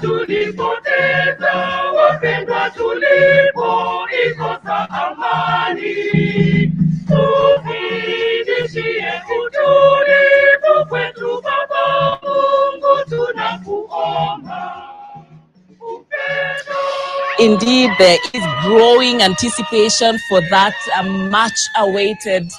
Tulipoteza wapendwa, tulipoikosa amani, tuzidishie utulivu kwetu. Baba Mungu, tunakuomba. Indeed, there is growing anticipation for that much-awaited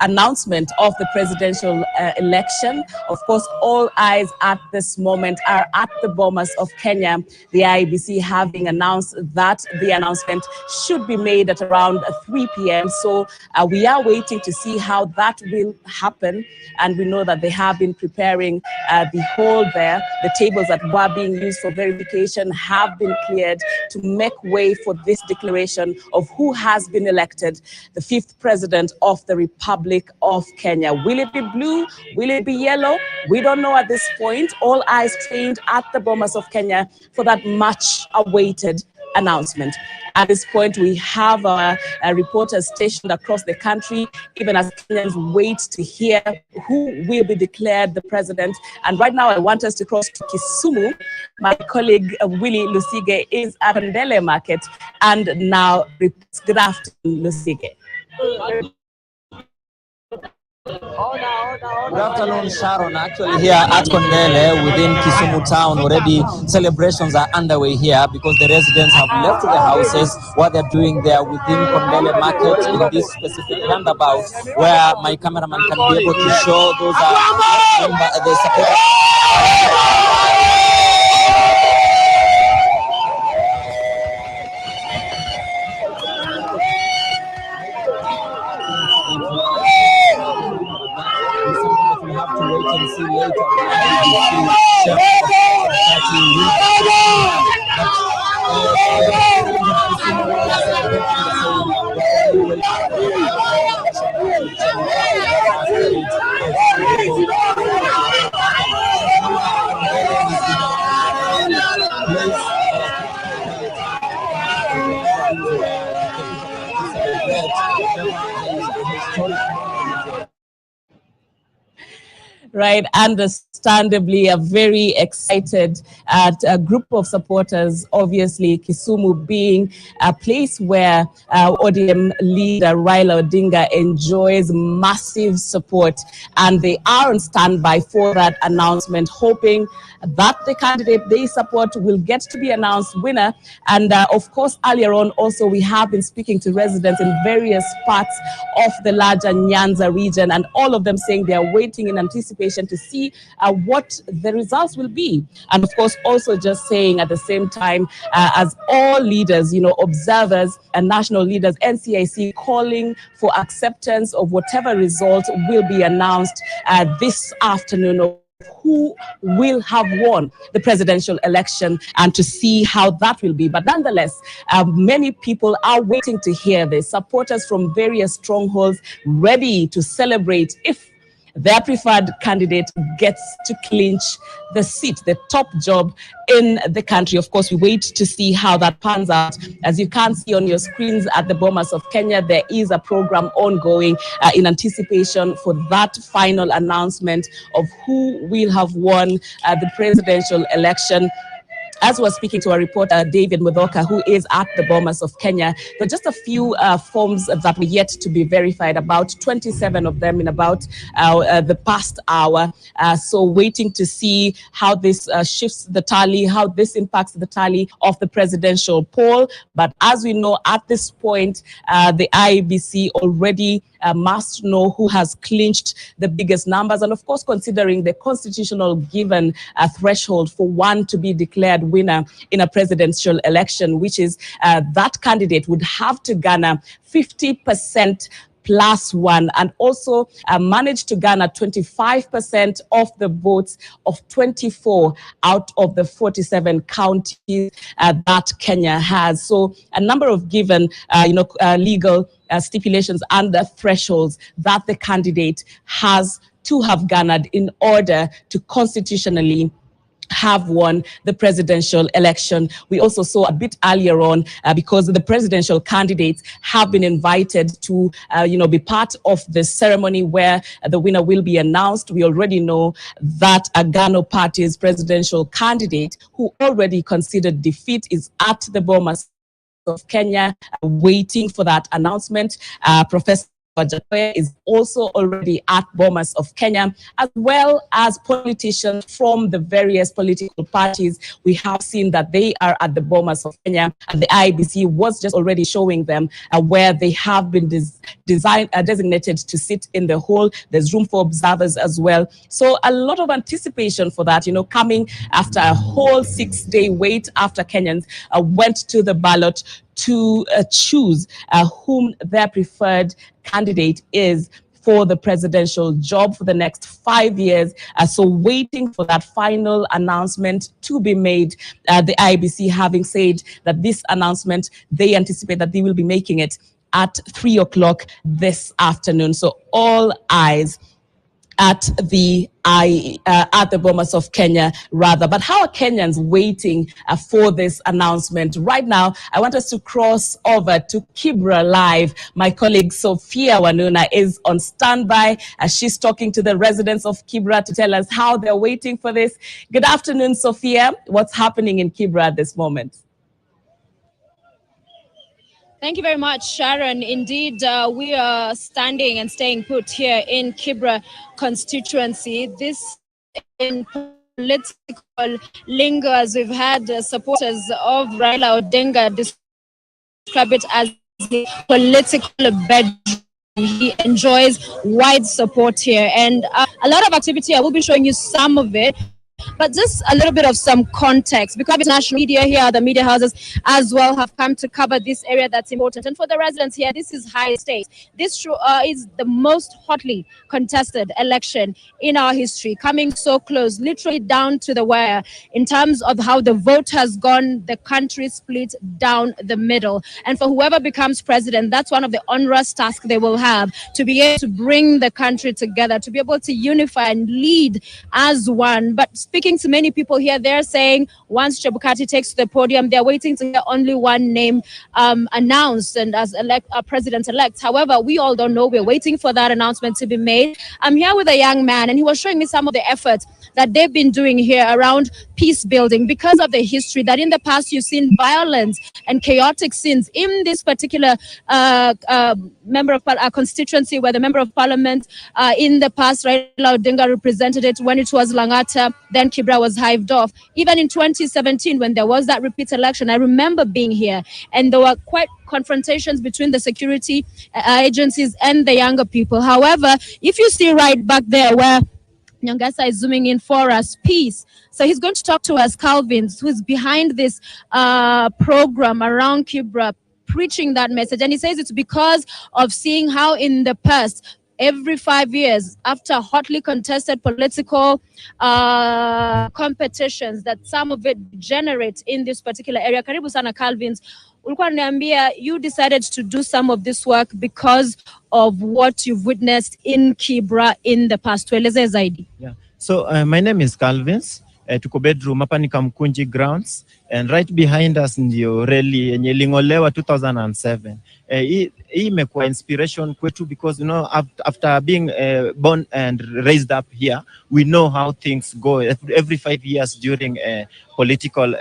announcement of the presidential election. Of course, all eyes at this moment are at the Bomas of Kenya, the IEBC having announced that the announcement should be made at around 3 p.m. So we are waiting to see how that will happen. And we know that they have been preparing the hall there. The tables that were being used for verification have been cleared to make way for this declaration of who has been elected the 5th president of the Republic of Kenya. Will it be blue? Will it be yellow? We don't know at this point. All eyes trained at the Bomas of Kenya for that much awaited announcement. At this point, we have our reporters stationed across the country, even as Kenyans wait to hear who will be declared the president. And right now, I want us to cross to Kisumu. My colleague, Willie Lusige, is at Ndele Market. And now, good afternoon, Lusige. Good afternoon, Sharon. Actually, here at Kondele within Kisumu town, already celebrations are underway here because the residents have left the houses. What they're doing there within Kondele Market in this specific roundabout, where my cameraman can be able to show those are the supporters. See later Right, understandably, a very excited group of supporters, obviously Kisumu being a place where ODM leader Raila Odinga enjoys massive support, and they are on standby for that announcement, hoping that the candidate they support will get to be announced winner. And of course, earlier on also, we have been speaking to residents in various parts of the larger Nyanza region, and all of them saying they are waiting in anticipation to see what the results will be. And of course, also just saying at the same time, as all leaders, observers and national leaders, NCIC calling for acceptance of whatever result will be announced this afternoon, of who will have won the presidential election, and to see how that will be. But nonetheless, many people are waiting to hear this. Supporters from various strongholds ready to celebrate if their preferred candidate gets to clinch the seat, the top job in the country. Of course, we wait to see how that pans out. As you can see on your screens at the Bomas of Kenya, there is a program ongoing in anticipation for that final announcement of who will have won the presidential election. As we're speaking to our reporter, David Mudhoka, who is at the Bomas of Kenya, there are just a few forms that were yet to be verified, about 27 of them in about the past hour. So waiting to see how this shifts the tally, how this impacts the tally of the presidential poll. But as we know, at this point, the IEBC already must know who has clinched the biggest numbers. And of course, considering the constitutional given threshold for one to be declared winner in a presidential election, which is that candidate would have to garner 50% plus one, and also managed to garner 25% of the votes of 24 out of the 47 counties that Kenya has. So a number of given, legal stipulations and the thresholds that the candidate has to have garnered in order to constitutionally have won the presidential election. We also saw a bit earlier on because the presidential candidates have been invited to, be part of the ceremony where the winner will be announced. We already know that Agano Party's presidential candidate, who already considered defeat, is at the Bomas of Kenya, waiting for that announcement. Professor Wajackoya is also already at Bomas of Kenya, as well as politicians from the various political parties. We have seen that they are at the Bomas of Kenya, and the IEBC was just already showing them where they have been designated to sit in the hall. There's room for observers as well. So a lot of anticipation for that, coming after a whole 6-day wait after Kenyans went to the ballot to choose whom their preferred candidate is for the presidential job for the next 5 years. So waiting for that final announcement to be made. The IEBC having said that this announcement, they anticipate that they will be making it at 3 o'clock this afternoon. So all eyes at the Bomas of Kenya, rather. But how are Kenyans waiting for this announcement? Right now, I want us to cross over to Kibra Live. My colleague Sophia Wanuna is on standby as she's talking to the residents of Kibra to tell us how they're waiting for this. Good afternoon, Sophia. What's happening in Kibra at this moment? Thank you very much, Sharon. Indeed, we are standing and staying put here in Kibra constituency. This in political lingo, as we've had supporters of Raila Odinga describe it as the political bedroom. He enjoys wide support here, and a lot of activity. I will be showing you some of it. But just a little bit of some context, because international media here, the media houses as well, have come to cover this area that's important. And for the residents here, this is high stakes. This is the most hotly contested election in our history, coming so close, literally down to the wire, in terms of how the vote has gone, the country split down the middle. And for whoever becomes president, that's one of the onerous tasks they will have, to be able to bring the country together, to be able to unify and lead as one. But speaking to many people here, they're saying once Chebukati takes the podium, they're waiting to hear only one name announced and as president-elect. However, we all don't know. We're waiting for that announcement to be made. I'm here with a young man, and he was showing me some of the efforts that they've been doing here around peace building, because of the history that in the past you've seen violence and chaotic scenes in this particular member of constituency, where the member of parliament in the past, Raila Odinga, represented it when it was Langata. Then Kibra was hived off. Even in 2017, when there was that repeat election, I remember being here, and there were quite confrontations between the security agencies and the younger people. However, if you see right back there where Nyongasa is zooming in for us, peace. So he's going to talk to us, Calvin, who's behind this program around Kibra, preaching that message. And he says it's because of seeing how in the past, every 5 years, after hotly contested political competitions, that some of it generates in this particular area. Karibu sana, Calvins. Ulikuwa niambia, you decided to do some of this work because of what you've witnessed in Kibra in the past. Tueleze zaidi. Yeah. So my name is Calvins. Tuko bedroom hapa ni Kamkunji grounds, and right behind us ndio rally yenye lingolewa 2007. Hii imekuwa inspiration kwetu because after being born and raised up here, we know how things go every 5 years during political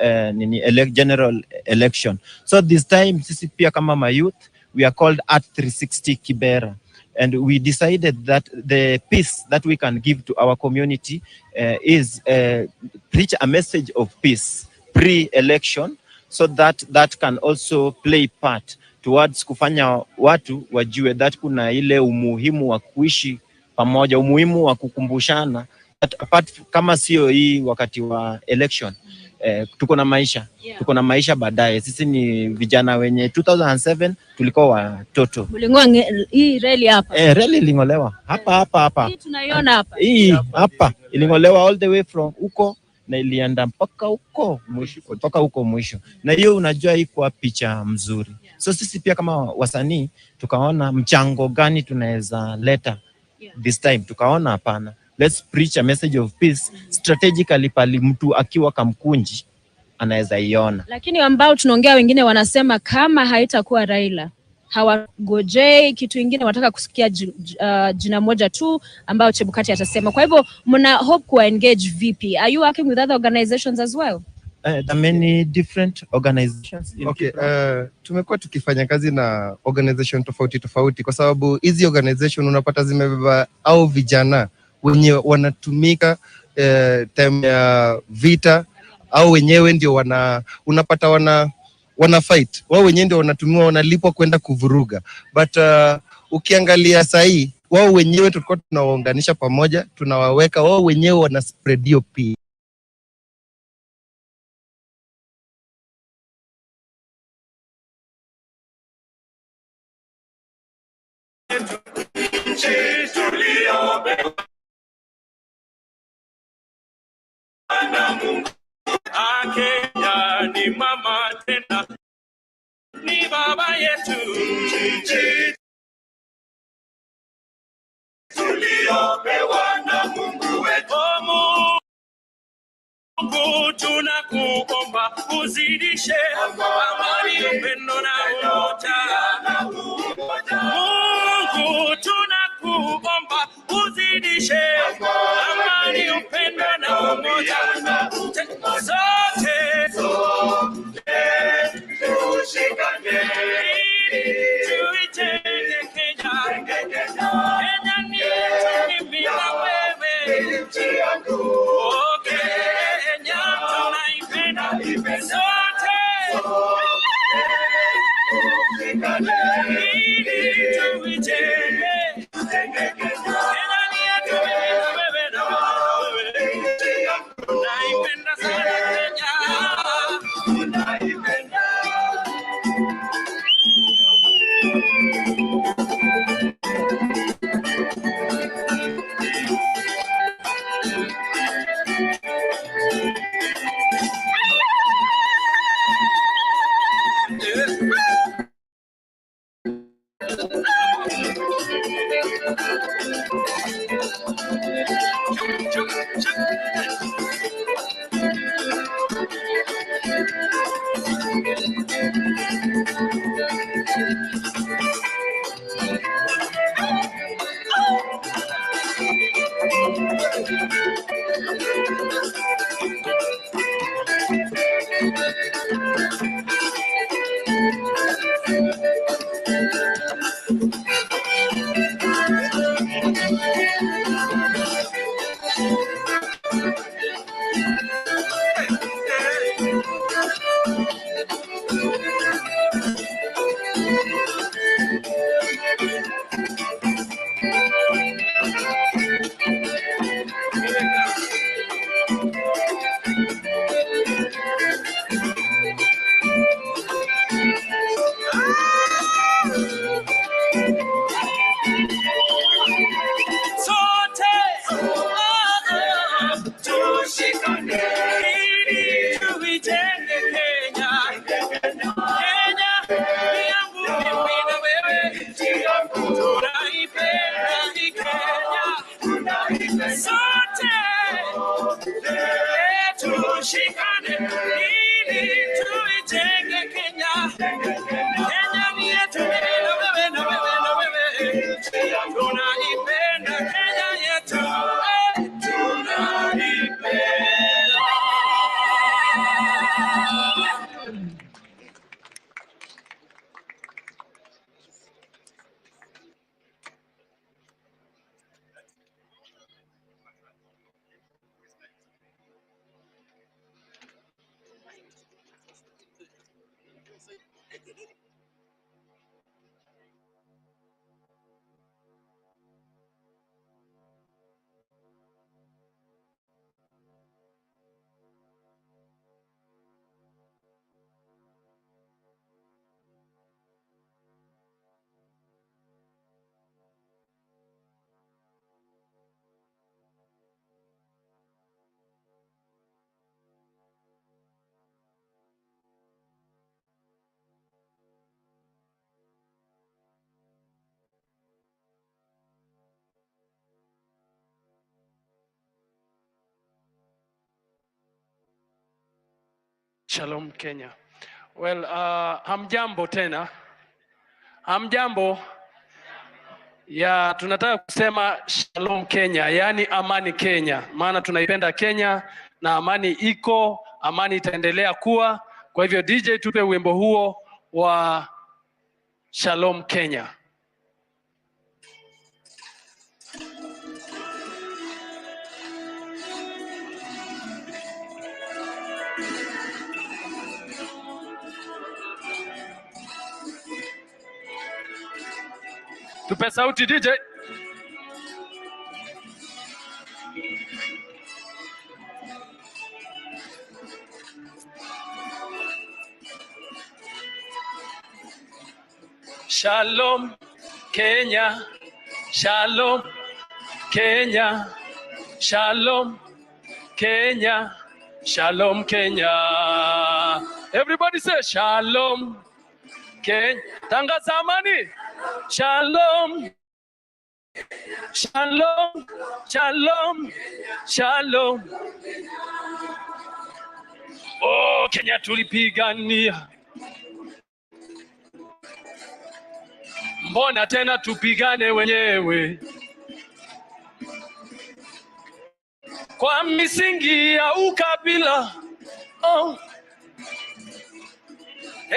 general election. So this time sisi pia kama mayouth, we are called at 360 Kibera. And we decided that the peace that we can give to our community is preach a message of peace pre-election, so that can also play part towards kufanya watu wajue that kuna ile umuhimu wa kuishi pamoja, umuhimu wa kukumbushana apart kama sio hii wakati wa election. Tuko na maisha, tuko na maisha baadaye. Sisi ni vijana wenye 2007 tulikuwa watoto. Mling'oa hii reli hapa. Reli ilingolewa hapa. Hii tunaiona hapa. Hii hapa ilingolewa all the way from huko na ilienda mpaka huko mwisho. Na hiyo unajua iko picha mzuri. So sisi pia kama wasanii tukaona mchango gani tunaweza leta this time. Tukaona hapana, let's preach a message of peace strategically pali mtu akiwa Kamkunji anaweza iona. Lakini ambao tunaongea wengine wanasema kama haitakuwa Raila hawagojei kitu ingine, wanataka kusikia jina moja tu ambao Chebukati atasema. Kwa hivyo mna hope ku engage vipi? Are you working with other organizations as well? There are many different organizations. Okay, tumekuwa tukifanya kazi na organization tofauti kwa sababu hizi organization unapata zimebeba au vijana wenye wanatumika time ya vita, au wenyewe ndio unapata wana fight, wao wenyewe ndio wanatumiwa, wanalipwa kwenda kuvuruga. But ukiangalia sahi, wao wenyewe tulikuwa tunawaunganisha pamoja, tunawaweka wao wenyewe wana spread hiyo peace. Kenya ni mama tena, ni baba yetu. Tuliopewa na Mungu wetu. Mungu tunakuomba uzidishe amani, upendo na umoja. Mungu tunakuomba uzidishe amani, upendo na umoja. Sote tushikane tuitenge Kenya. Kenya ni yetu, mimi na wewe. Kenya tunaipenda sote. Tushikane tuitenge Kenya ni yetu, mimi na wewe na wewe. Tunaipenda sana Kenya. Tunaipenda. Shalom Kenya. Well, hamjambo tena. Hamjambo. Ya, tunataka kusema Shalom Kenya, yani amani Kenya. Maana tunaipenda Kenya na amani iko, amani itaendelea kuwa. Kwa hivyo DJ, tupe wimbo huo wa Shalom Kenya. Tupe sauti DJ. Shalom Kenya, Shalom Kenya, Shalom Kenya, Shalom Kenya. Everybody say Shalom Kenya. Tangaza amani. Shalom, Shalom, Shalom, Shalom. Oh, Kenya tulipigania. Mbona tena tupigane wenyewe? Kwa misingi ya ukabila. Oh.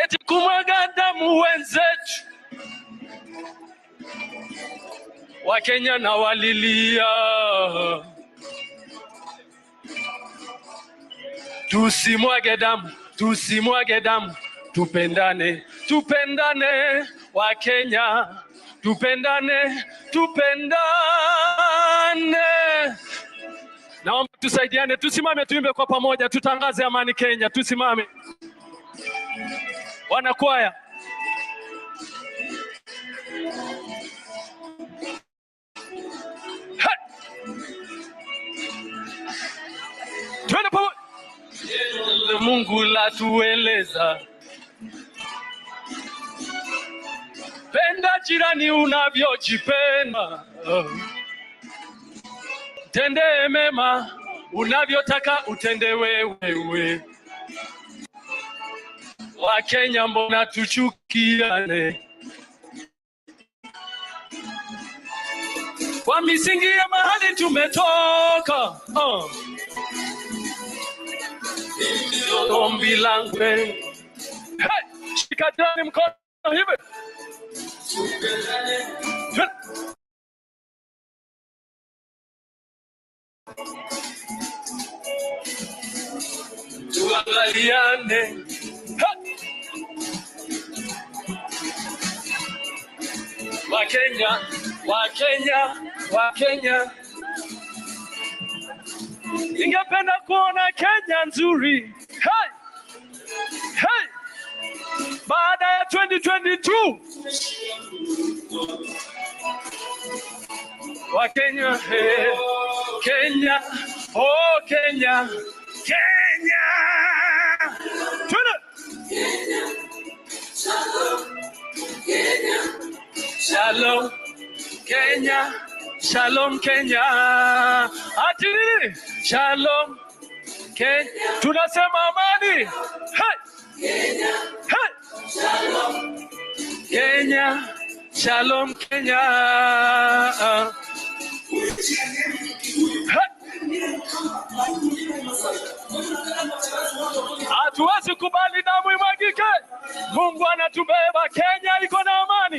Eti kumwaga damu wenzetu. Wakenya na walilia. Tusimwage damu, tusimwage damu. Tupendane, tupendane Wakenya. Tupendane, tupendane. Naomba tusaidiane, tusimame tuimbe kwa pamoja, tutangaze amani Kenya, tusimame. Wanakwaya. Twende pamoja. Mungu la tueleza. Penda jirani unavyojipenda. Tende mema unavyotaka utende wewe. Wakenya mbona tuchukiane? Kwa misingi ya mahali tumetoka. Ombi langu. Hey, shika jirani mkono hivi. Tuangaliane. Wakenya, Wakenya, Wakenya. Ningependa kuona Kenya nzuri. Hey! Hey! Baada ya 2022. Wakenya, hey, Kenya, oh Kenya, Kenya. Tuna. Kenya, Shalom, Kenya, Shalom Kenya. Ati Shalom Kenya. Tunasema amani. Hey! Kenya. Hey! Shalom Kenya, Shalom Kenya. Hatuwezi kubali damu imwagike. Mungu anatubeba, Kenya iko na amani.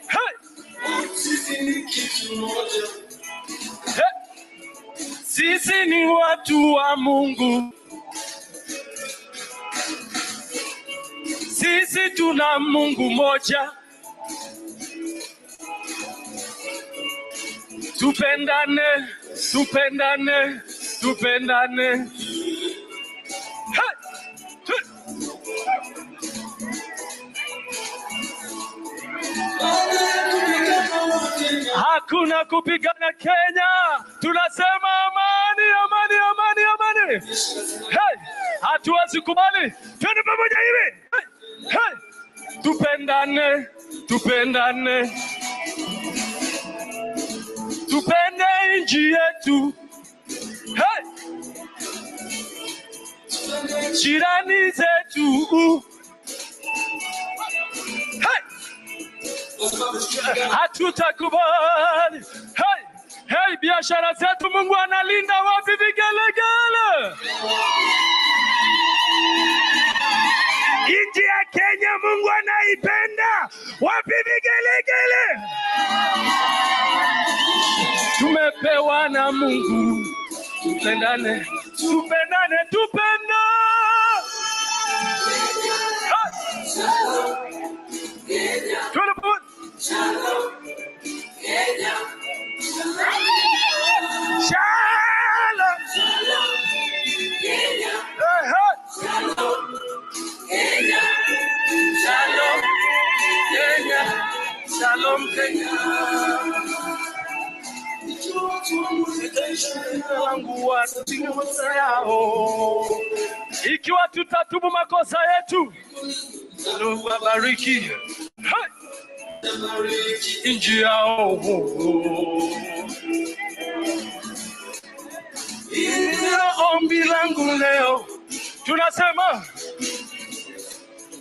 Hey! Hey! Sisi ni watu wa Mungu. Sisi tuna Mungu moja. Tupendane, tupendane, tupendane. Hey! Hakuna kupigana Kenya. Tunasema amani, amani, amani, amani. Hey! Hatuwezi kubali. Twende pamoja hivi. Hey! Hey! Tupendane, tupendane. Tupende nchi yetu. Hey! jirani zetu. Hey! Hatutakubali. Hey! Hey, biashara zetu Mungu analinda, wapi vigelegele? Nchi ya Kenya Mungu anaipenda, wapi vigelegele? Tumepewa na Mungu, tupendane, tupendane, tupenda. Shalom Kenya. Shalom Kenya. Shalom Kenya. Shalom Kenya. Shalom Kenya. Ikiwa tutatubu makosa yetu, Mungu abariki nchi yao. Ombi langu leo tunasema,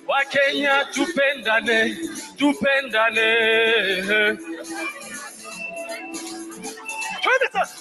Wakenya tupendane, tupendane. Twende sasa.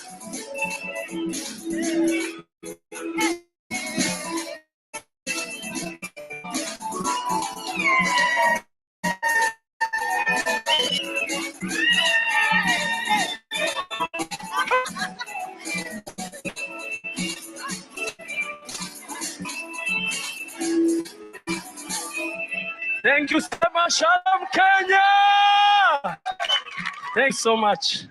Thank you so much, Shalom Kenya. Thanks so much.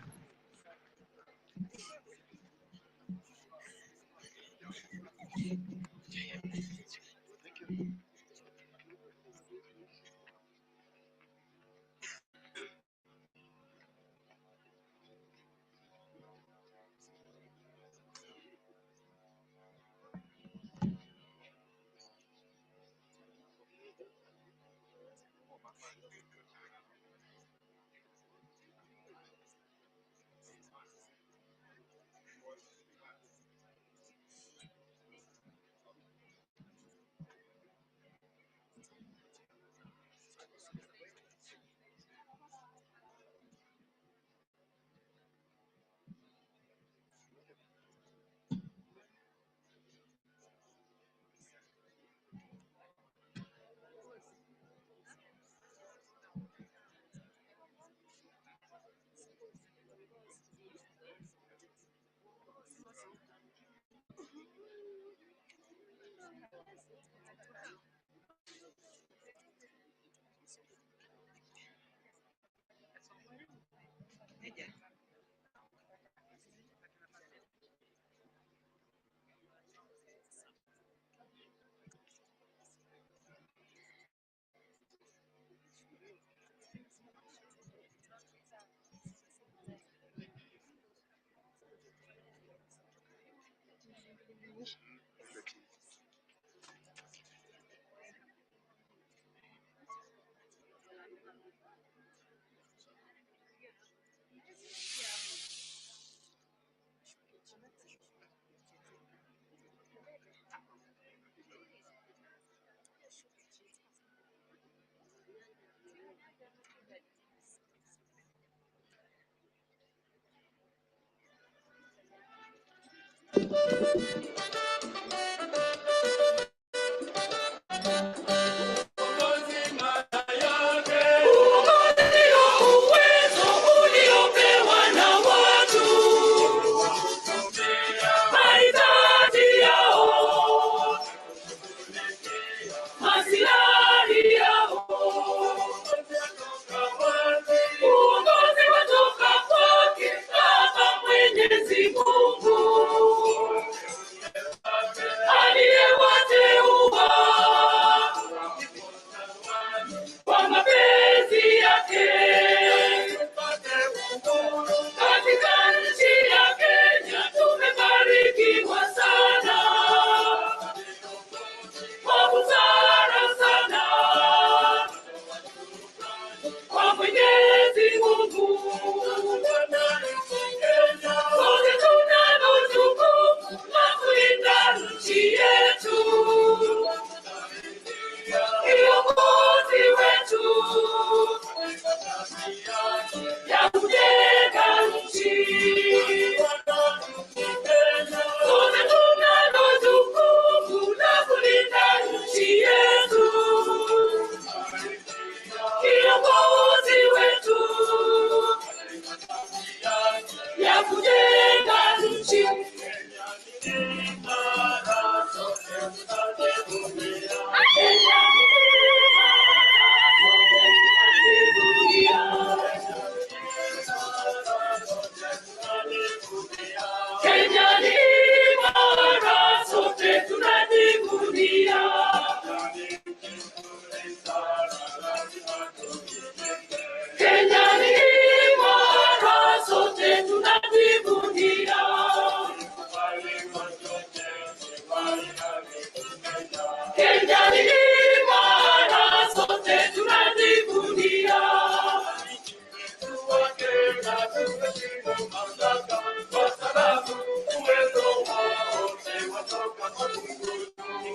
Kenya ni imara, sote tunajivunia.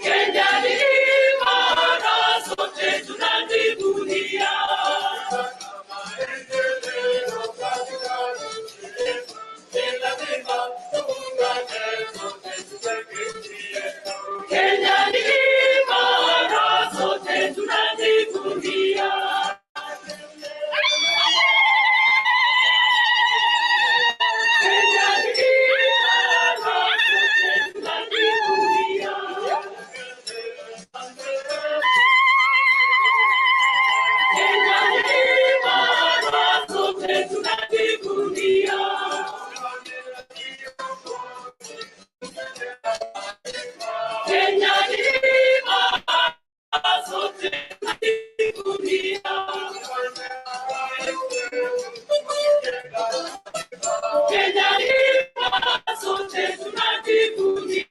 Kenya ni imara, sote tunajivunia. Kenya ni imara, sote tunajivunia. Kenya ni imara, sote tunajivunia. Kenya ni imara, sote tunajivunia. Kenya ni imara, sote tunajivunia. Kenya ni imara, sote tunajivunia.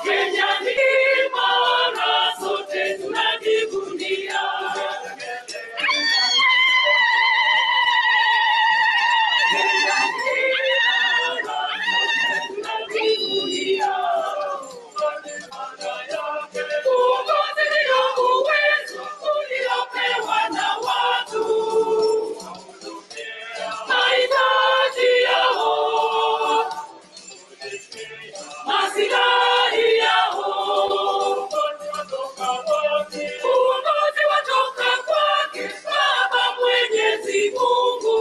Kenya ni imara, sote tunajivunia. Kenya ni imara, tunajivunia. Uongozi ndio uwezo uliopewa na watu, mahitaji yao, maslahi yao. Uongozi watoka kwake Baba Mwenyezi Mungu,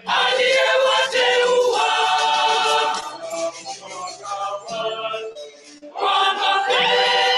aliyewateua kwa mapenzi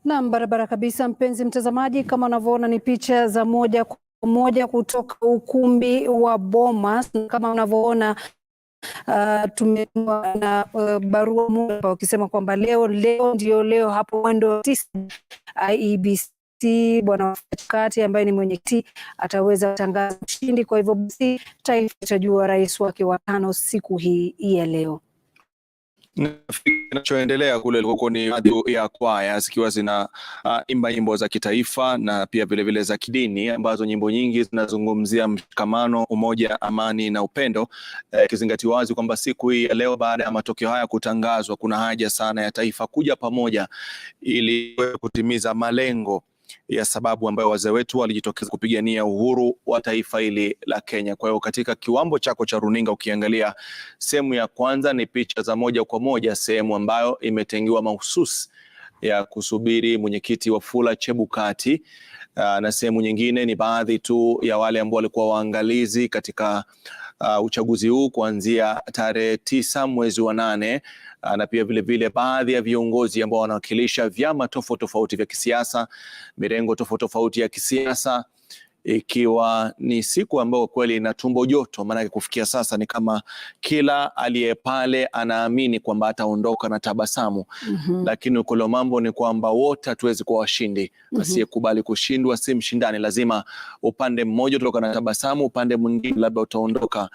Naam, barabara kabisa mpenzi mtazamaji, kama unavyoona ni picha za moja kwa moja kutoka ukumbi wa Bomas. Kama unavyoona tumetumwa na barua moja wakisema kwamba leo hapo mwendo 9 IEBC bwana Kati ambaye ni mwenyekiti ataweza kutangaza mshindi. Kwa hivyo basi taifa litajua rais wake wa 5 siku hii ya leo. Kinachoendelea kule ilikuwa ni baadhi ya kwaya zikiwa zina imba nyimbo za kitaifa na pia vile za kidini, ambazo nyimbo nyingi zinazungumzia mshikamano, umoja, amani na upendo, ikizingatiwa wazi kwamba siku hii ya leo baada ya matokeo haya kutangazwa, kuna haja sana ya taifa kuja pamoja ili kutimiza malengo ya sababu ambayo wazee wetu walijitokeza kupigania uhuru wa taifa hili la Kenya. Kwa hiyo katika kiwambo chako cha runinga ukiangalia sehemu ya kwanza ni picha za moja kwa moja, sehemu ambayo imetengiwa mahususi ya kusubiri mwenyekiti Wafula Chebukati, na sehemu nyingine ni baadhi tu ya wale ambao walikuwa waangalizi katika uchaguzi huu kuanzia tarehe 9 mwezi wa 8, na pia vile baadhi ya viongozi ambao wanawakilisha vyama tofauti vya kisiasa, mirengo tofauti ya kisiasa, ikiwa ni siku ambayo kweli ina tumbo joto, maana kufikia sasa ni kama kila aliye pale anaamini kwamba ataondoka na tabasamu. Lakini ukolo mambo ni kwamba wote hatuwezi kuwa washindi. Asiyekubali kushindwa si mshindani. Lazima upande mmoja utoka na tabasamu, upande mwingine labda utaondoka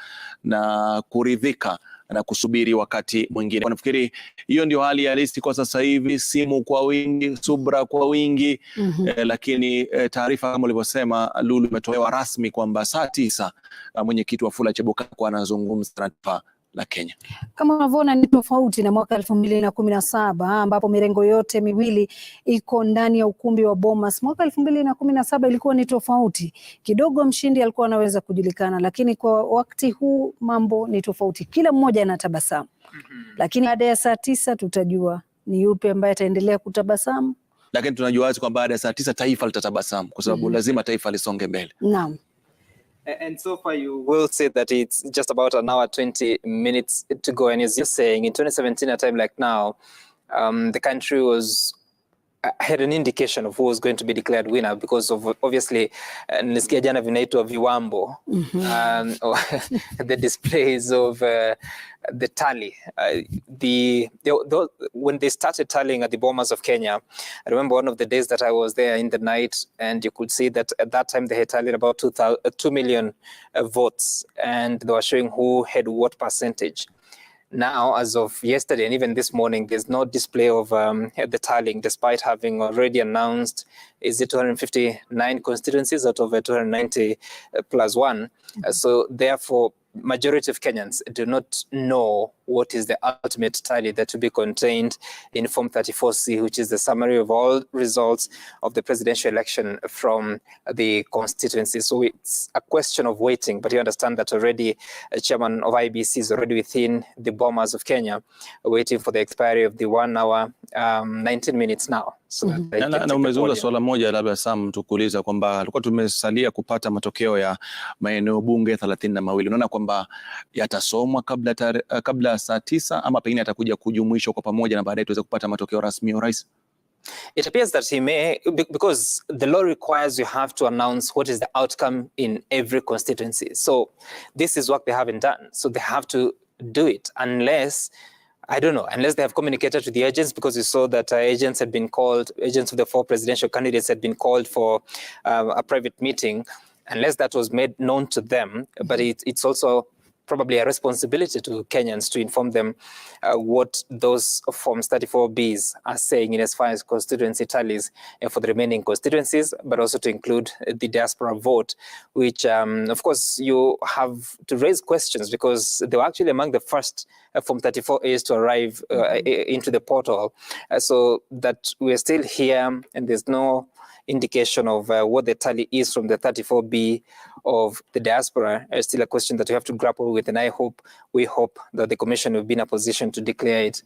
na kuridhika na kusubiri wakati mwingine. Nafikiri hiyo ndio hali halisi kwa sasa hivi, simu kwa wingi, subra kwa wingi. Lakini taarifa kama ulivyosema Lulu imetolewa rasmi kwamba saa 9 mwenyekiti Wafula Chebukati anazungumza na taifa la Kenya. Kama unavyoona ni tofauti na mwaka 2017 ambapo mirengo yote miwili iko ndani ya ukumbi wa Bomas. Mwaka 2017 ilikuwa ni tofauti kidogo, mshindi alikuwa anaweza kujulikana, lakini kwa wakati huu mambo ni tofauti, kila mmoja anatabasamu. Lakini baada ya saa 9 tutajua ni yupi ambaye ataendelea kutabasamu. Lakini tunajua wazi kwamba baada ya saa 9 taifa litatabasamu kwa sababu lazima taifa lisonge mbele. Naam. And so far you will say that it's just about an hour 20 minutes to go, and as you're saying, in 2017 a time like now, the country had an indication of who was going to be declared winner because of obviously nisikia jana vinaitwa viwambo, the displays of the tally. When they started tallying at the Bomas of Kenya, I remember one of the days that I was there in the night, and you could see that at that time they had tallied about 2 million votes, and they were showing who had what percentage. Now, as of yesterday and even this morning, there's no display of the tallying, despite having already announced, is it 259 constituencies out of 290 plus one. So therefore, majority of Kenyans do not know what is the ultimate tally that will be contained in Form 34C, which is the summary of all results of the presidential election from the constituency. So it's a question of waiting, but you understand that already Chairman of IEBC is already within the Bomas of Kenya, waiting for the expiry of the 1 hour 19 minutes now. So na umezungumza swala moja labda Sam tukuuliza kwamba tulikuwa tumesalia kupata matokeo ya maeneo bunge 32. Unaona kwamba yatasomwa kabla saa 9 ama pengine atakuja kujumuishwa kwa pamoja na baadaye tuweze kupata matokeo rasmi ya rais? It appears that he may, because the law requires you have to announce what is the outcome in every constituency. So this is what they haven't done. So they have to do it unless, I don't know, unless they have communicated to the agents, because we saw that agents of the 4 presidential candidates had been called for a private meeting, unless that was made known to them. But it's also probably a responsibility to Kenyans to inform them what those Forms 34Bs are saying in as far as constituency tallies for the remaining constituencies, but also to include the diaspora vote, which of course you have to raise questions because they were actually among the first Form 34As to arrive into the portal. So that we're still here and there's no indication of what the tally is from the 34B of the diaspora is still a question that we have to grapple with, and we hope that the commission will be in a position to declare it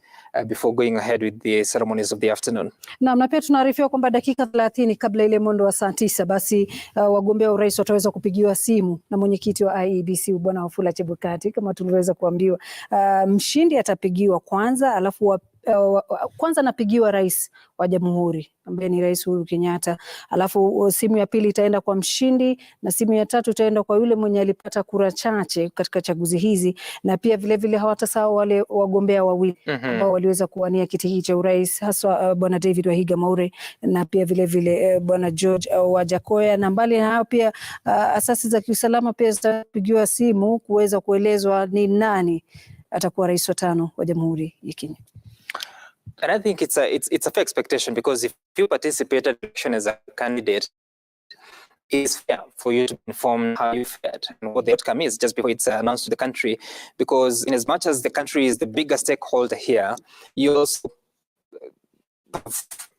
before going ahead with the ceremonies of the afternoon. Na pia tunaarifiwa kwamba dakika 30 kabla ile mwendo wa saa 9 basi wagombea urais wataweza kupigiwa simu na mwenyekiti wa IEBC bwana Wafula Chebukati, kama tuliweza kuambiwa. Mshindi atapigiwa kwanza, alafu kwanza napigiwa rais wa jamhuri ambaye ni Rais Uhuru Kenyatta, alafu simu ya pili itaenda kwa mshindi na simu ya tatu itaenda kwa yule mwenye alipata kura chache katika chaguzi hizi, na pia vile hawatasahau wale wagombea wawili ambao waliweza kuwania kiti hiki cha urais, haswa bwana David Wahiga Maure na pia vile bwana George Wajakoya. Na mbali na hao pia asasi za kiusalama pia zitapigiwa simu kuweza kuelezwa ni nani atakuwa rais wa tano wa Jamhuri ya Kenya. And I think it's a fair expectation, because if you participate in election as a candidate, it's fair for you to be informed how you fared and what the outcome is just before it's announced to the country. Because in as much as the country is the biggest stakeholder here, you also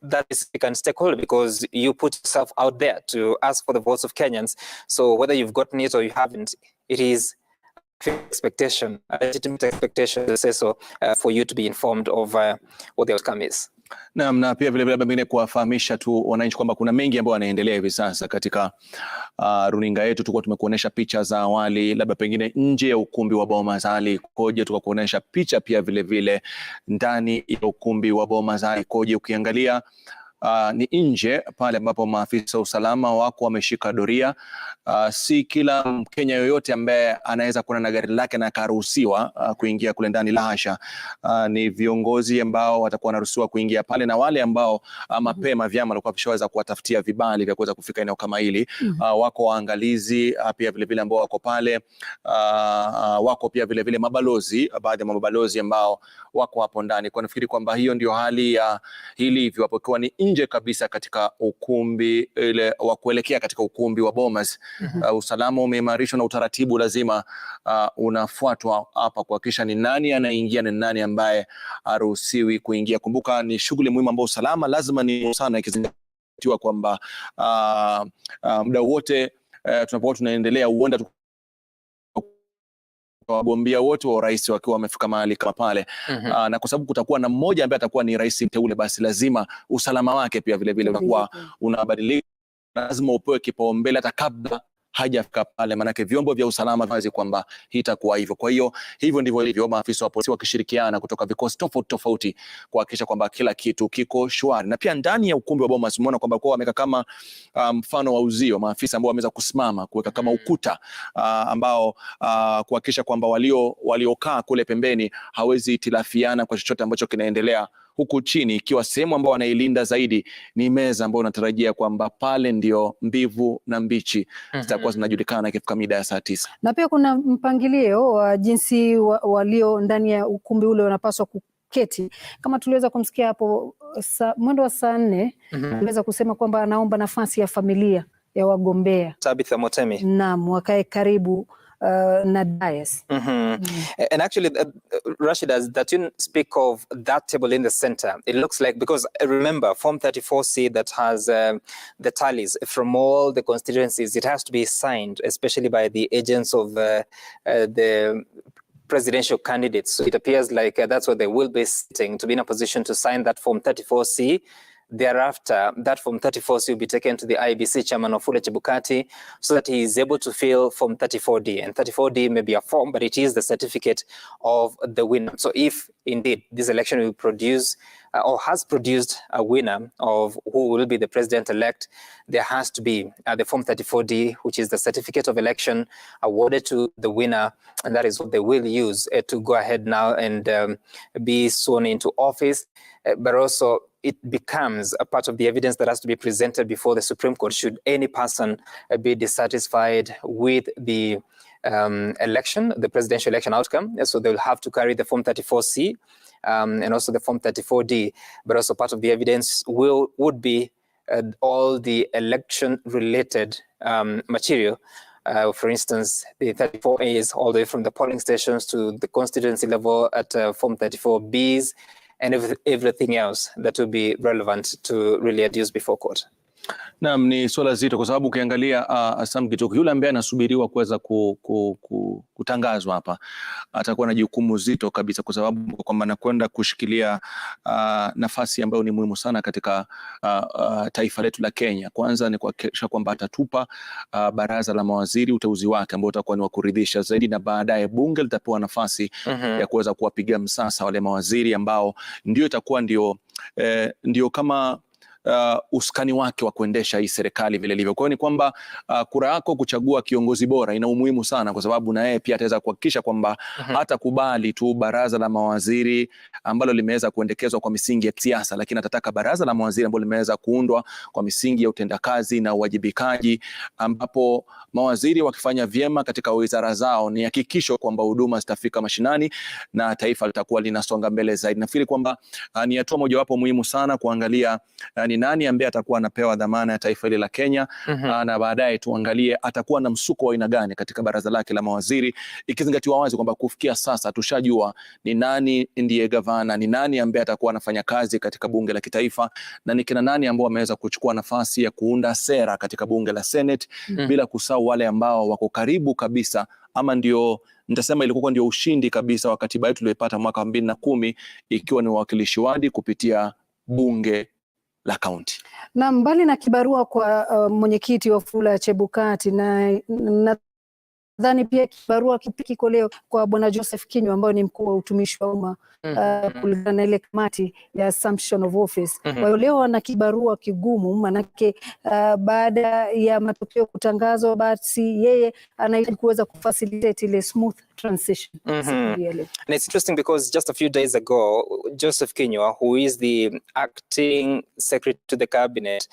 that is a stakeholder, because you put yourself out there to ask for the votes of Kenyans. So whether you've gotten it or you haven't, it is expectation, a legitimate expectation to say so, for you to be informed of what the outcome is. Na pia vile pengine kuwafahamisha tu wananchi kwamba kuna mengi ambayo yanaendelea hivi sasa katika runinga yetu. Tulikuwa tumekuonesha picha za awali, labda pengine nje ya ukumbi wa Bomas hali koje, tukakuonesha picha pia vile ndani ya ukumbi wa Bomas hali koje. Ukiangalia ni nje pale ambapo maafisa usalama wako wameshika doria. Si kila Mkenya yoyote ambaye anaweza kuwa na gari lake na akaruhusiwa kuingia kule ndani, la hasha. Ni viongozi ambao watakuwa wanaruhusiwa kuingia pale, na wale ambao mapema vyama walikuwa vishaweza kuwatafutia vibali vya kuweza kufika eneo kama hili. Wako waangalizi pia vile ambao wako pale. Wako pia vile mabalozi, baadhi ya mabalozi ambao wako hapo ndani. Kwa nafikiri kwamba hiyo ndio hali ya hili hivyo hapo, kwa ni nje kabisa katika ukumbi ile wa kuelekea katika ukumbi wa Bomas. Usalama umeimarishwa na utaratibu lazima unafuatwa hapa kuhakikisha ni nani anaingia na nani ambaye haruhusiwi kuingia. Kumbuka ni shughuli muhimu ambayo usalama lazima ni sana, ikizingatiwa kwamba muda wote tunapokuwa tunaendelea huenda wagombea wote wa urais wakiwa wamefika mahali kama pale. Na kwa sababu kutakuwa na mmoja ambaye atakuwa ni rais mteule, basi lazima usalama wake pia vile unakuwa unabadilika. Lazima upewe kipaumbele hata kabla hajafika pale, manake vyombo vya usalama vazi kwamba hii itakuwa hivyo. Kwa hiyo hivyo ndivyo ilivyo, maafisa wa polisi wakishirikiana kutoka vikosi tofauti kuhakikisha kwamba kila kitu kiko shwari. Na pia ndani ya ukumbi wa Bomas umeona kwamba kwa wameka kama mfano wa uzio, maafisa ambao wameweza kusimama kuweka kama ukuta ambao kuhakikisha kwamba waliokaa kule pembeni hawezi itilafiana kwa chochote ambacho kinaendelea huku chini, ikiwa sehemu ambao wanailinda zaidi ni meza ambayo unatarajia kwamba pale ndio mbivu na mbichi zitakuwa zinajulikana ikifika mida ya saa 9. Na pia kuna mpangilio wa jinsi walio ndani ya ukumbi ule wanapaswa kuketi. Kama tuliweza kumsikia hapo mwendo wa saa 4, aliweza kusema kwamba anaomba nafasi ya familia ya wagombea Tabitha Motemi, naam, wakae karibu na dais. And actually, Rashid, that you speak of that table in the center, it looks like, because remember, Form 34C that has the tallies from all the constituencies, it has to be signed, especially by the agents of the presidential candidates. So it appears like that's where they will be sitting to be in a position to sign that Form 34C. Thereafter, that Form 34C will be taken to the IEBC chairman of Wafula Chebukati so that he is able to fill Form 34D. And 34D may be a form, but it is the certificate of the winner. So if indeed this election will produce or has produced a winner of who will be the president-elect, there has to be the Form 34D, which is the certificate of election awarded to the winner, and that is what they will use to go ahead now and be sworn into office. But also, it becomes a part of the evidence that has to be presented before the Supreme Court should any person be dissatisfied with the election, the presidential election outcome. So they'll have to carry the Form 34C and also the Form 34D. But also part of the evidence would be all the election-related material. For instance, the 34As all the way from the polling stations to the constituency level at Form 34Bs, and everything else that will be relevant to really adduce before court. Naam, ni swala zito kwa sababu ukiangalia Sam Gituku yule ambaye anasubiriwa kuweza kutangazwa hapa atakuwa na jukumu zito kabisa, kwa sababu kwamba anakwenda kushikilia nafasi ambayo ni muhimu sana katika taifa letu la Kenya. Kwanza ni kuhakikisha kwamba atatupa baraza la mawaziri uteuzi wake ambao utakuwa ni wa kuridhisha zaidi, na baadaye bunge litapewa nafasi ya kuweza kuwapiga msasa wale mawaziri ambao ndio itakuwa ndio kama usukani wake wa kuendesha hii serikali vile ilivyo. Kwa hiyo ni kwamba kura yako kuchagua kiongozi bora ina umuhimu sana, kwa sababu na yeye pia ataweza kuhakikisha kwamba hata kubali tu baraza la mawaziri ambalo limeweza kuendekezwa kwa misingi ya siasa, lakini atataka baraza la mawaziri ambalo limeweza kuundwa kwa misingi ya utendakazi na uwajibikaji, ambapo mawaziri wakifanya vyema katika wizara zao ni hakikisho kwamba huduma zitafika mashinani na taifa litakuwa linasonga mbele zaidi. Nafikiri kwamba ni hatua mojawapo muhimu sana kuangalia ni nani ambaye atakuwa anapewa dhamana ya taifa hili la Kenya, na baadaye tuangalie atakuwa na msuko wa aina gani katika baraza lake la mawaziri, ikizingatiwa wazi kwamba kufikia sasa tushajua ni nani ndiye gavana, ni nani ambaye atakuwa anafanya kazi katika bunge la kitaifa, na ni kina nani ambao wameweza kuchukua nafasi ya kuunda sera katika bunge la Senate, bila kusahau wale ambao wako karibu kabisa, ama ndio nitasema ilikuwa ndio ushindi kabisa wa katiba yetu tuliyopata mwaka 2010 ikiwa ni uwakilishi wadi kupitia bunge la kaunti. Na mbali na kibarua kwa mwenyekiti Wafula Chebukati, na nadhani pia kibarua kiko leo kwa bwana Joseph Kinyua ambaye ni mkuu wa utumishi wa umma kulingana na ile kamati ya assumption of office. Kwa hiyo leo ana kibarua kigumu, manake baada ya matokeo kutangazwa, basi yeye anahitaji kuweza kufacilitate ile smooth transition. And it's interesting because just a few days ago, Joseph Kinyua, who is the acting secretary to the cabinet,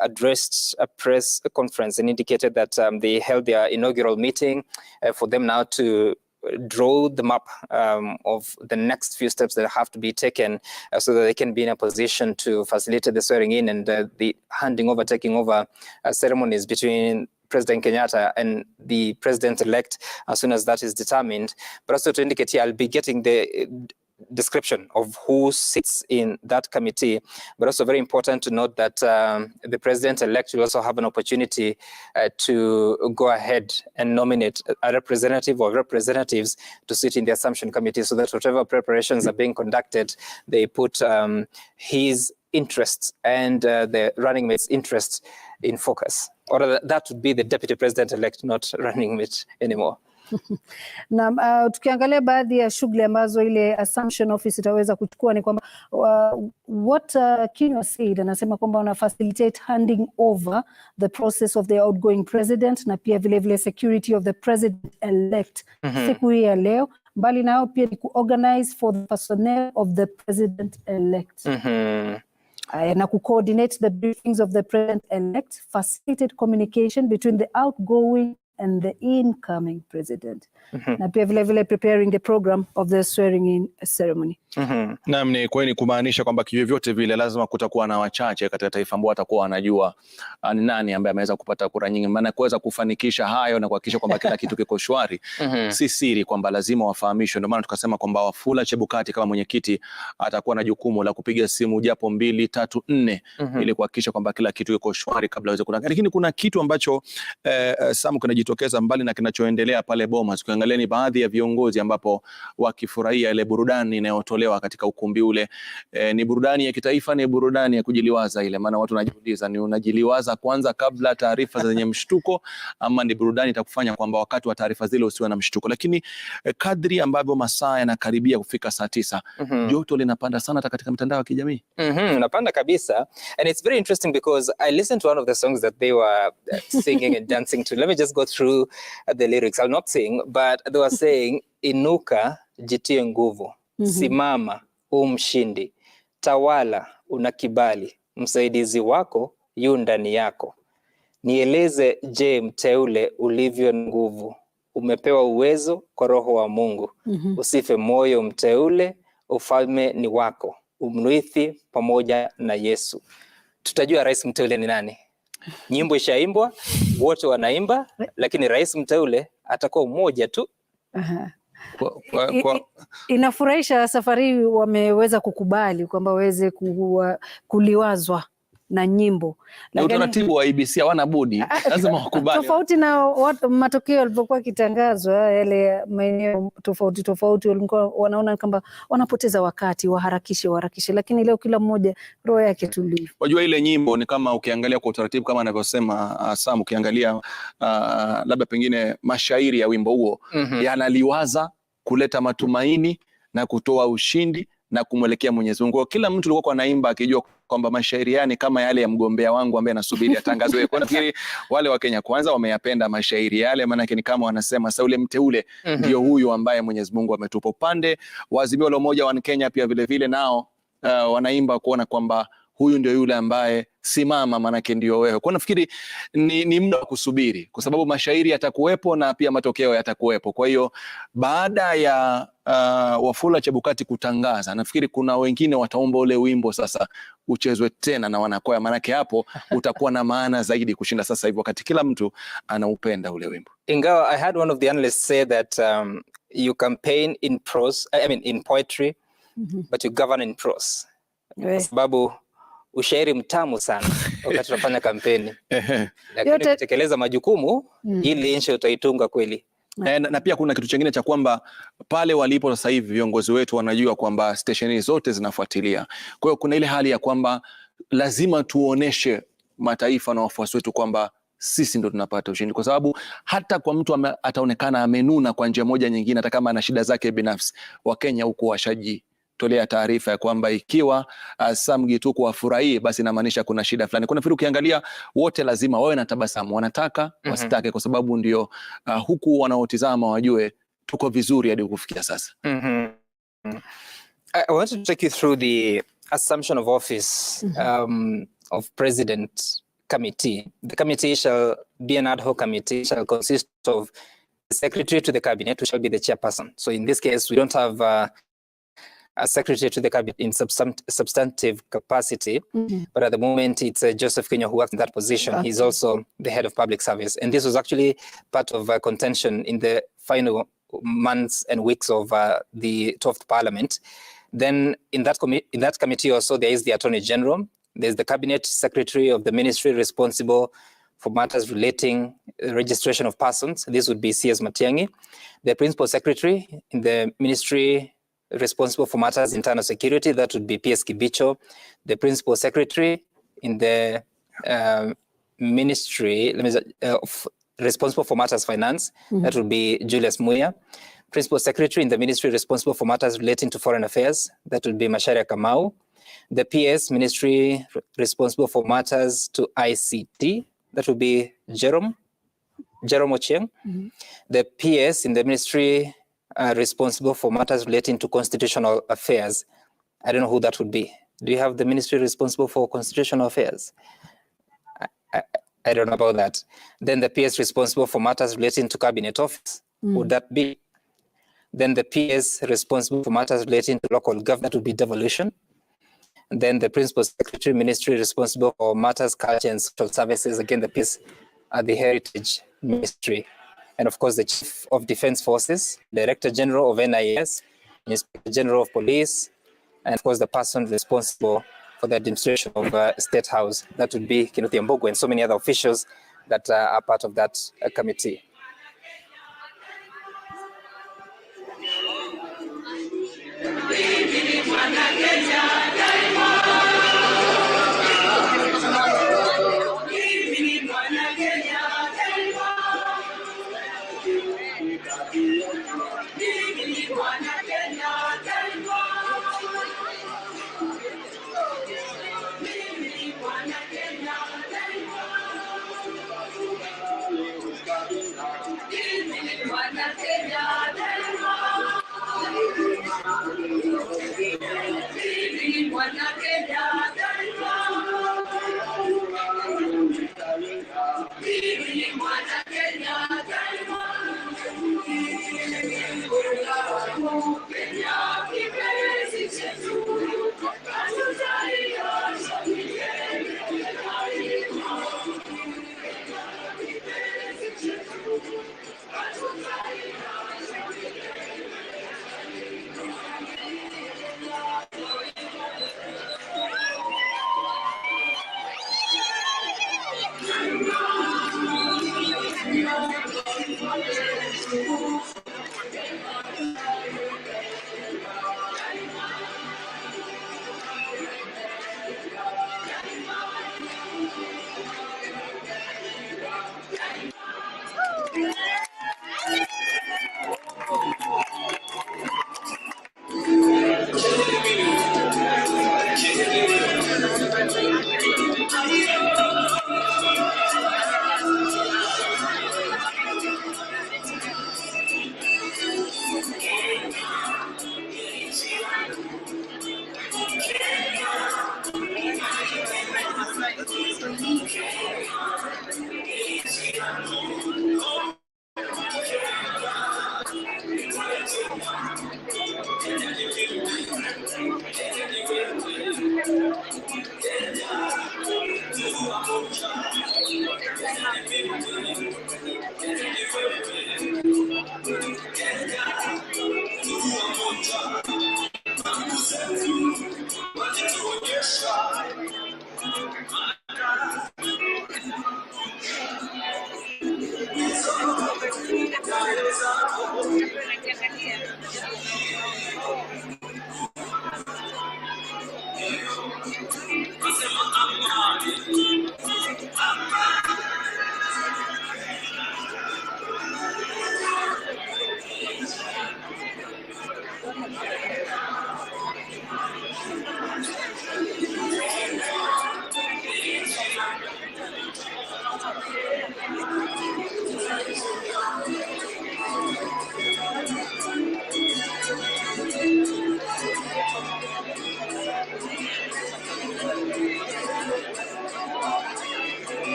addressed a press conference and indicated that they held their inaugural meeting for them now to draw the map of the next few steps that have to be taken so that they can be in a position to facilitate the swearing in and the taking over ceremonies between President Kenyatta and the president-elect as soon as that is determined. But also to indicate here, I'll be getting the description of who sits in that committee, but also very important to note that the president-elect will also have an opportunity to go ahead and nominate a representative or representatives to sit in the assumption committee, so that whatever preparations are being conducted, they put his interests and the running mate's interests in focus. Or that would be the deputy president-elect, not running mate anymore. Na tukiangalia baadhi ya shughuli ambazo ile assumption office itaweza kuchukua ni kwamba what Kinyua said, anasema kwamba wana facilitate handing over the process of the outgoing president, na pia vile security of the president elect siku hii ya leo. Mbali nao pia ni kuorganize for the personnel of the president elect. Na coordinate the briefings of the president elect, facilitate communication between the outgoing and the incoming president. Na pia vile preparing the program of the swearing in ceremony. Naam, ni kweli kumaanisha kwamba kivyovyote vile lazima kutakuwa na wachache katika taifa ambao watakuwa wanajua ni nani ambaye ameweza kupata kura nyingi, maana kuweza kufanikisha hayo na kuhakikisha kwamba kila kitu kiko shwari si siri kwamba lazima wafahamishwe. Ndio maana tukasema kwamba Wafula Chebukati kama mwenyekiti atakuwa na jukumu la kupiga simu japo 2, 3, 4 ili kuhakikisha kwamba kila kitu kiko shwari kabla aweze kutangaza. Lakini kuna kitu ambacho Samu kinajitokeza mbali na kinachoendelea pale Bomas. Tukiangalia ni baadhi ya viongozi ambapo wakifurahia ile burudani inayotolewa katika ukumbi ule. Ni burudani ya kitaifa, ni burudani ya kujiliwaza ile, maana watu wanajiuliza ni unajiliwaza kwanza kabla taarifa zenye mshtuko, ama ni burudani itakufanya kwamba wakati wa taarifa zile usiwe na mshtuko. Lakini kadri ambavyo masaa yanakaribia kufika saa 9 joto linapanda sana hata katika mitandao ya kijamii. Napanda kabisa, and it's very interesting because I listened to one of the songs that they were singing and dancing to. Let me just go through the lyrics. I'll not sing, but they were saying, inuka jitie nguvu, simama mshindi, tawala una kibali, msaidizi wako yu ndani yako, nieleze je mteule ulivyo nguvu, umepewa uwezo kwa roho wa Mungu, usife moyo mteule, ufalme ni wako, umrithi pamoja na Yesu. Tutajua rais mteule ni nani. Nyimbo ishaimbwa, wote wanaimba, lakini rais mteule atakuwa mmoja tu. Inafurahisha safari wameweza kukubali kwamba waweze kuliwazwa na nyimbo. Lakini utaratibu wa IEBC hawana budi, lazima wakubali. Tofauti na matokeo yalivyokuwa kitangazwa, yale maeneo tofauti tofauti walikuwa wanaona kwamba wanapoteza wakati, waharakishe, lakini leo kila mmoja roho yake tulivu. Wajua ile nyimbo ni kama ukiangalia kwa utaratibu kama anavyosema Sam, ukiangalia labda pengine mashairi ya wimbo huo yanaliwaza kuleta matumaini na kutoa ushindi na kumwelekea Mwenyezi Mungu. Kila mtu alikuwa anaimba akijua kwamba mashairi yani kama yale ya mgombea wangu ambaye anasubiri atangazwe. Kwa nafikiri wale wa Kenya Kwanza wameyapenda mashairi yale, maana yake ni kama wanasema sasa ule mteule ndio huyu ambaye Mwenyezi Mungu ametupa. Upande wa Azimio la Umoja wa Kenya pia vile vile nao wanaimba kuona kwamba huyu ndio yule ambaye simama, manake ndio wewe. Kwa nafikiri ni muda wa kusubiri, kwa sababu mashairi yatakuwepo na pia matokeo yatakuwepo. Kwa hiyo baada ya Wafula Chebukati kutangaza, nafikiri kuna wengine wataomba ule wimbo sasa uchezwe tena na wanakwaya, manake hapo utakuwa na maana zaidi kushinda sasa hivi wakati kila mtu anaupenda ule wimbo. Ingawa I had one of the analysts say that you campaign in prose, I mean in poetry, but you govern in prose. Kwa sababu ushairi mtamu sana wakati tunafanya kampeni. Lakini kutekeleza majukumu ili nchi utaitunga kweli. Na pia kuna kitu kingine cha kwamba pale walipo sasa hivi viongozi wetu wanajua kwamba stesheni zote zinafuatilia. Kwa hiyo kuna ile hali ya kwamba lazima tuoneshe mataifa na wafuasi wetu kwamba sisi ndo tunapata ushindi, kwa sababu hata kwa mtu ataonekana amenuna kwa njia moja nyingine, hata kama ana shida zake binafsi, Wakenya huko washajitolea taarifa ya kwamba ikiwa Sam Gituku wafurahie, basi inamaanisha kuna shida fulani. Kuna vitu ukiangalia wote lazima wawe na tabasamu, wanataka wasitake, kwa sababu ndio huku wanaotizama wajue tuko vizuri hadi kufikia sasa. I want to take you through the assumption of office of President Committee. The committee shall be an ad hoc committee, shall consist of the secretary to the cabinet, who shall be the chairperson. So in this case, we don't have a secretary to the cabinet in substantive capacity, but at the moment it's Joseph Kenya who works in that position. He's also the head of public service. And this was actually part of contention in the final months and weeks of the 12th Parliament. Then in that committee also, there is the Attorney General. There's the Cabinet Secretary of the Ministry responsible for matters relating registration of persons. This would be C.S. Matiang'i. The Principal Secretary in the Ministry responsible for matters internal security, that would be P.S. Kibicho. The Principal Secretary in the Ministry responsible for matters finance, that would be Julius Muya. Principal Secretary in the Ministry responsible for matters relating to foreign affairs, that would be Macharia Kamau. The PS Ministry responsible for matters to ICT, that would be Jerome Ochieng. The PS in the Ministry responsible for matters relating to constitutional affairs, I don't know who that would be. Do you have the Ministry responsible for constitutional affairs? I don't know about that. Then the PS responsible for matters relating to cabinet office, would that be? Then the PS responsible for matters relating to local government would be devolution. Then the Principal Secretary Ministry responsible for matters, culture and social services, again the PS are the Heritage Ministry. And of course the Chief of Defense Forces, Director General of NIS, Inspector General of Police, and of course the person responsible for the administration of State House, that would be Kenneth Mbogo, and so many other officials that are part of that committee.